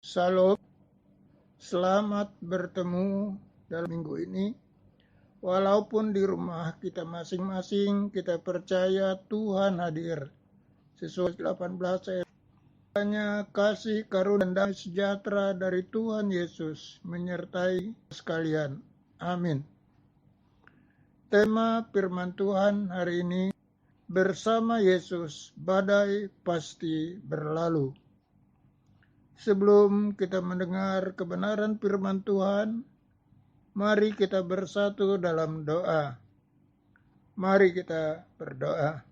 Salam, selamat bertemu dalam minggu ini. Walaupun di rumah kita masing-masing, kita percaya Tuhan hadir. Sesuai 18 ayat. Hanya kasih karunia dan damai sejahtera dari Tuhan Yesus menyertai sekalian. Amin. Tema firman Tuhan hari ini, bersama Yesus, badai pasti berlalu. Sebelum kita mendengar kebenaran firman Tuhan, mari kita bersatu dalam doa. Mari kita berdoa.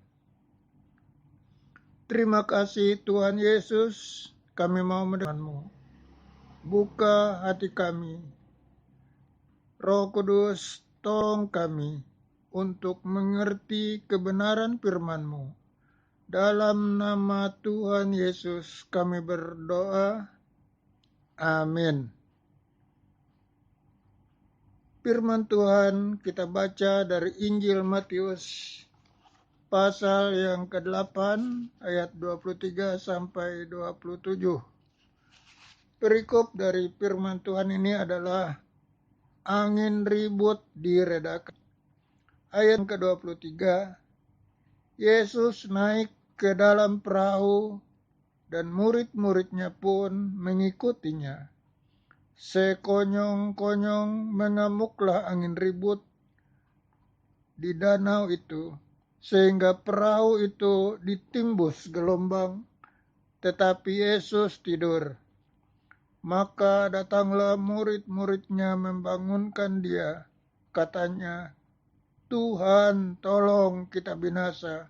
Terima kasih Tuhan Yesus, kami mau mendengar-Mu. Buka hati kami. Roh Kudus, tolong kami untuk mengerti kebenaran firman-Mu. Dalam nama Tuhan Yesus kami berdoa. Amin. Firman Tuhan kita baca dari Injil Matius pasal yang ke-8 ayat 23 sampai 27. Perikop dari firman Tuhan ini adalah angin ribut diredakan. Ayat ke-23, Yesus naik ke dalam perahu dan murid-muridnya pun mengikutinya. Sekonyong-konyong mengamuklah angin ribut di danau itu, sehingga perahu itu ditimbus gelombang, tetapi Yesus tidur. Maka datanglah murid-muridnya membangunkan dia. Katanya, Tuhan, tolong kita binasa.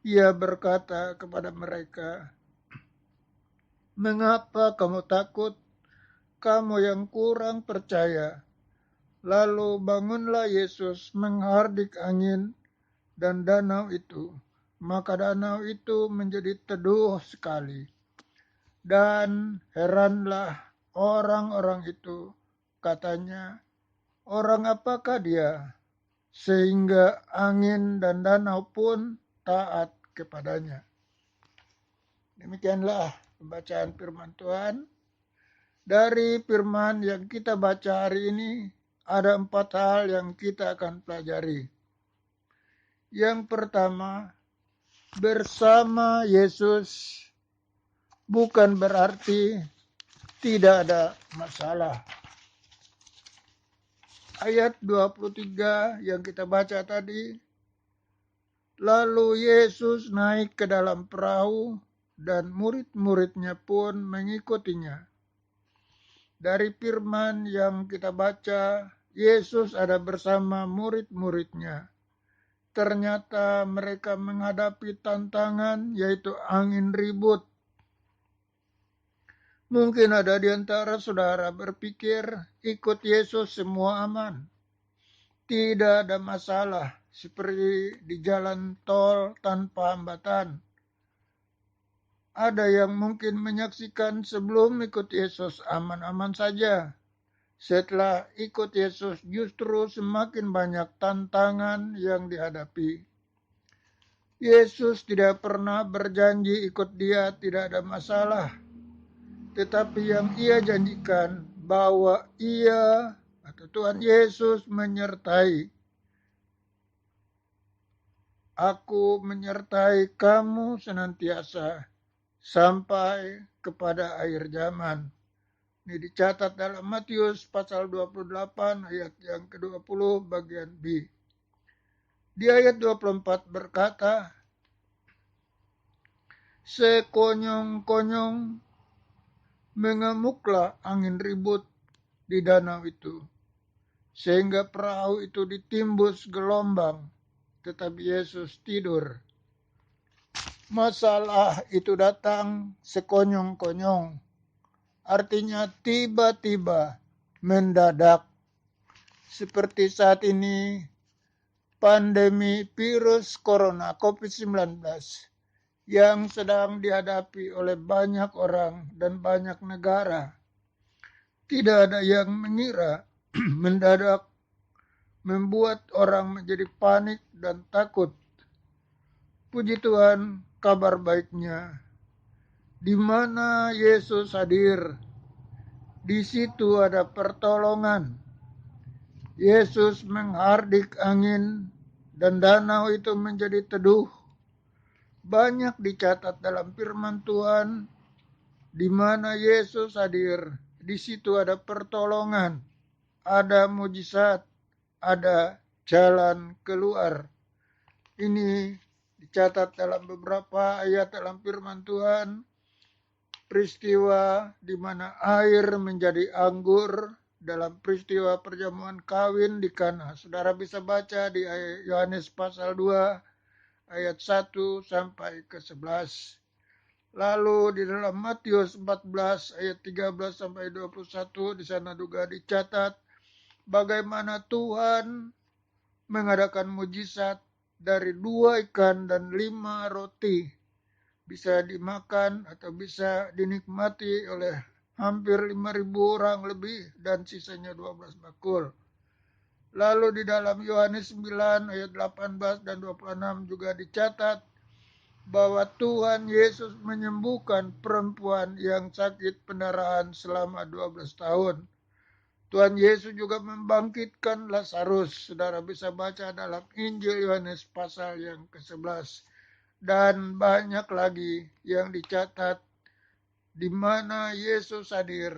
Ia berkata kepada mereka, mengapa kamu takut, kamu yang kurang percaya? Lalu bangunlah Yesus menghardik angin dan danau itu. Maka danau itu menjadi teduh sekali. Dan heranlah orang-orang itu. Katanya, orang apakah dia? Sehingga angin dan danau pun taat kepadanya. Demikianlah pembacaan firman Tuhan. Dari firman yang kita baca hari ini, ada 4 hal yang kita akan pelajari. Yang pertama, bersama Yesus bukan berarti tidak ada masalah. Ayat 23 yang kita baca tadi, lalu Yesus naik ke dalam perahu dan murid-muridnya pun mengikutinya. Dari firman yang kita baca, Yesus ada bersama murid-muridnya. Ternyata mereka menghadapi tantangan, yaitu angin ribut. Mungkin ada di antara saudara berpikir, ikut Yesus semua aman. Tidak ada masalah, seperti di jalan tol tanpa hambatan. Ada yang mungkin menyaksikan sebelum ikut Yesus aman-aman saja. Setelah ikut Yesus justru semakin banyak tantangan yang dihadapi. Yesus tidak pernah berjanji ikut dia tidak ada masalah. Tetapi yang ia janjikan bahwa ia atau Tuhan Yesus menyertai. Aku menyertai kamu senantiasa sampai kepada akhir zaman. Ini dicatat dalam Matius pasal 28 ayat yang ke-20 bagian B. Di ayat 24 berkata, sekonyong-konyong mengamuklah angin ribut di danau itu, sehingga perahu itu ditimbus gelombang, tetapi Yesus tidur. Masalah itu datang sekonyong-konyong, artinya tiba-tiba, mendadak. Seperti saat ini, pandemi virus corona COVID-19 yang sedang dihadapi oleh banyak orang dan banyak negara. Tidak ada yang mengira mendadak membuat orang menjadi panik dan takut. Puji Tuhan, kabar baiknya, di mana Yesus hadir, Di situ ada pertolongan. Yesus menghardik angin dan danau itu menjadi teduh. Banyak dicatat dalam firman Tuhan di mana Yesus hadir. Di situ ada pertolongan, ada mujizat, ada jalan keluar. Ini dicatat dalam beberapa ayat dalam firman Tuhan. Peristiwa di mana air menjadi anggur dalam peristiwa perjamuan kawin di Kana. Saudara bisa baca di Yohanes pasal 2 ayat 1 sampai ke 11. Lalu di dalam Matius 14 ayat 13 sampai 21 di sana juga dicatat bagaimana Tuhan mengadakan mujizat dari 2 ikan dan 5 roti. Bisa dimakan atau bisa dinikmati oleh hampir 5.000 orang lebih dan sisanya 12 bakul. Lalu di dalam Yohanes 9 ayat 18 dan 26 juga dicatat bahwa Tuhan Yesus menyembuhkan perempuan yang sakit pendarahan selama 12 tahun. Tuhan Yesus juga membangkitkan Lazarus. Saudara bisa baca dalam Injil Yohanes pasal yang ke-11. Dan banyak lagi yang dicatat di mana Yesus hadir.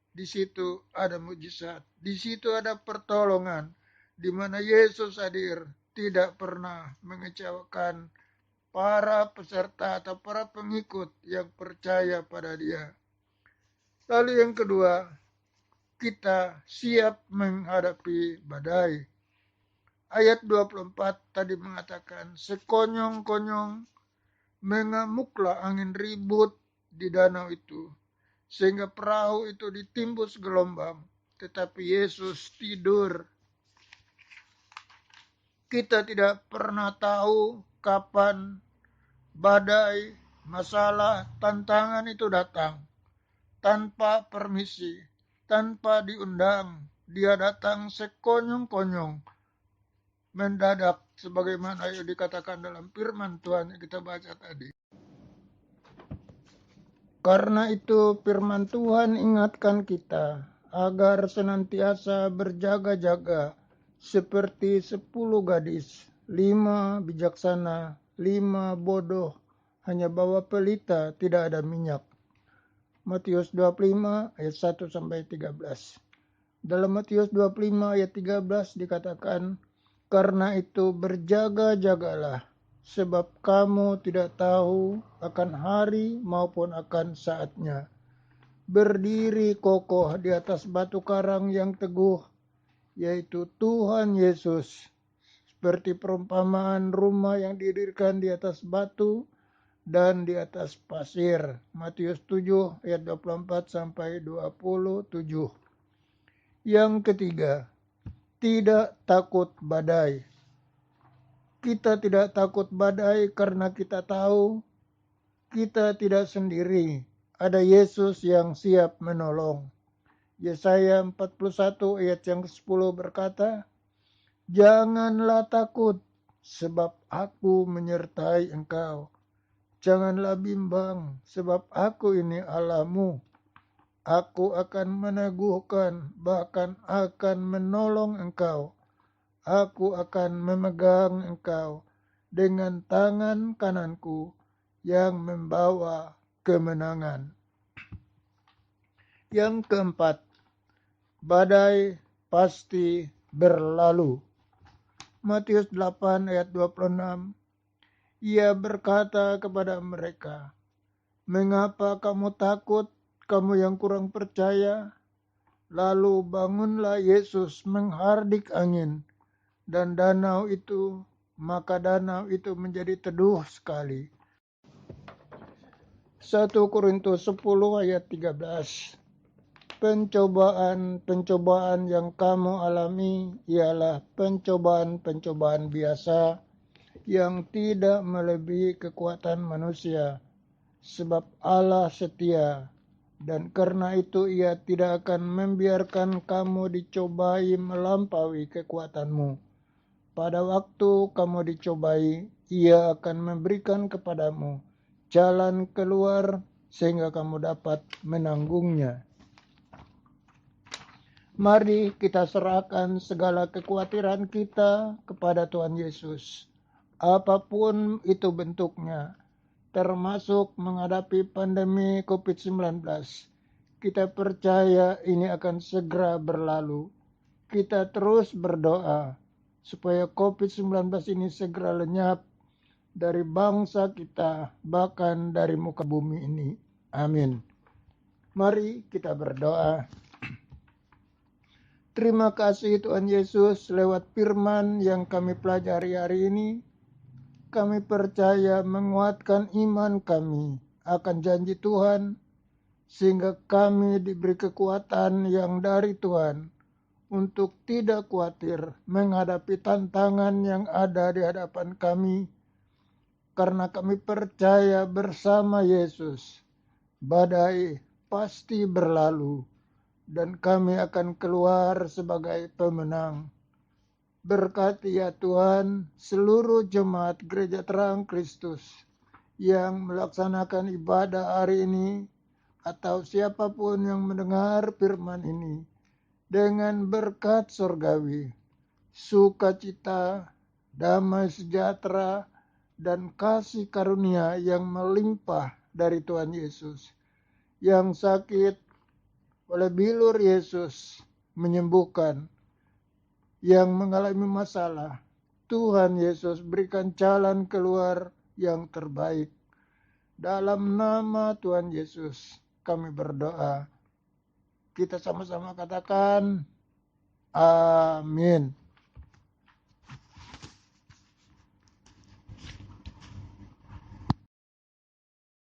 Di situ ada mujizat, di situ ada pertolongan. Di mana Yesus hadir tidak pernah mengecewakan para peserta atau para pengikut yang percaya pada Dia. Lalu yang kedua, kita siap menghadapi badai. Ayat 24 tadi mengatakan, sekonyong-konyong mengamuklah angin ribut di danau itu, sehingga perahu itu ditimbus gelombang, tetapi Yesus tidur. Kita tidak pernah tahu kapan badai, masalah, tantangan itu datang. Tanpa permisi, tanpa diundang, dia datang sekonyong-konyong, mendadak, sebagaimana yang dikatakan dalam firman Tuhan yang kita baca tadi. Karena itu firman Tuhan ingatkan kita agar senantiasa berjaga-jaga seperti 10 gadis, 5 bijaksana, 5 bodoh, hanya bawa pelita, tidak ada minyak. Matius 25 ayat 1 sampai 13. Dalam Matius 25 ayat 13 dikatakan, karena itu berjaga-jagalah, sebab kamu tidak tahu akan hari maupun akan saatnya. Berdiri kokoh di atas batu karang yang teguh, yaitu Tuhan Yesus, seperti perumpamaan rumah yang didirikan di atas batu dan di atas pasir. Matius 7 ayat 24 sampai 27. Yang ketiga, tidak takut badai. Kita tidak takut badai karena kita tahu kita tidak sendiri. Ada Yesus yang siap menolong. Yesaya 41 ayat yang ke-10 berkata, janganlah takut sebab aku menyertai engkau. Janganlah bimbang sebab aku ini Allahmu. Aku akan meneguhkan, bahkan akan menolong engkau. Aku akan memegang engkau dengan tangan kananku yang membawa kemenangan. Yang keempat, badai pasti berlalu. Matius 8 ayat 26. Ia berkata kepada mereka, mengapa kamu takut, kamu yang kurang percaya? Lalu bangunlah Yesus menghardik angin dan danau itu, maka danau itu menjadi teduh sekali. 1 Korintus 10 ayat 13. Pencobaan yang kamu alami ialah pencobaan biasa yang tidak melebihi kekuatan manusia, sebab Allah setia, dan karena itu Ia tidak akan membiarkan kamu dicobai melampaui kekuatanmu. Pada waktu kamu dicobai, Ia akan memberikan kepadamu jalan keluar sehingga kamu dapat menanggungnya. Mari kita serahkan segala kekhawatiran kita kepada Tuhan Yesus. Apapun itu bentuknya, termasuk menghadapi pandemi COVID-19. Kita percaya ini akan segera berlalu. Kita terus berdoa supaya COVID-19 ini segera lenyap dari bangsa kita, bahkan dari muka bumi ini. Amin. Mari kita berdoa. Terima kasih Tuhan Yesus, lewat firman yang kami pelajari hari ini, kami percaya menguatkan iman kami akan janji Tuhan, sehingga kami diberi kekuatan yang dari Tuhan untuk tidak khawatir menghadapi tantangan yang ada di hadapan kami, karena kami percaya bersama Yesus, badai pasti berlalu dan kami akan keluar sebagai pemenang. Berkati ya Tuhan seluruh jemaat Gereja Terang Kristus yang melaksanakan ibadah hari ini, atau siapapun yang mendengar firman ini, dengan berkat surgawi, sukacita, damai sejahtera, dan kasih karunia yang melimpah dari Tuhan Yesus. Yang sakit oleh bilur Yesus menyembuhkan, yang mengalami masalah Tuhan Yesus berikan jalan keluar yang terbaik. Dalam nama Tuhan Yesus kami berdoa. Kita sama-sama katakan amin.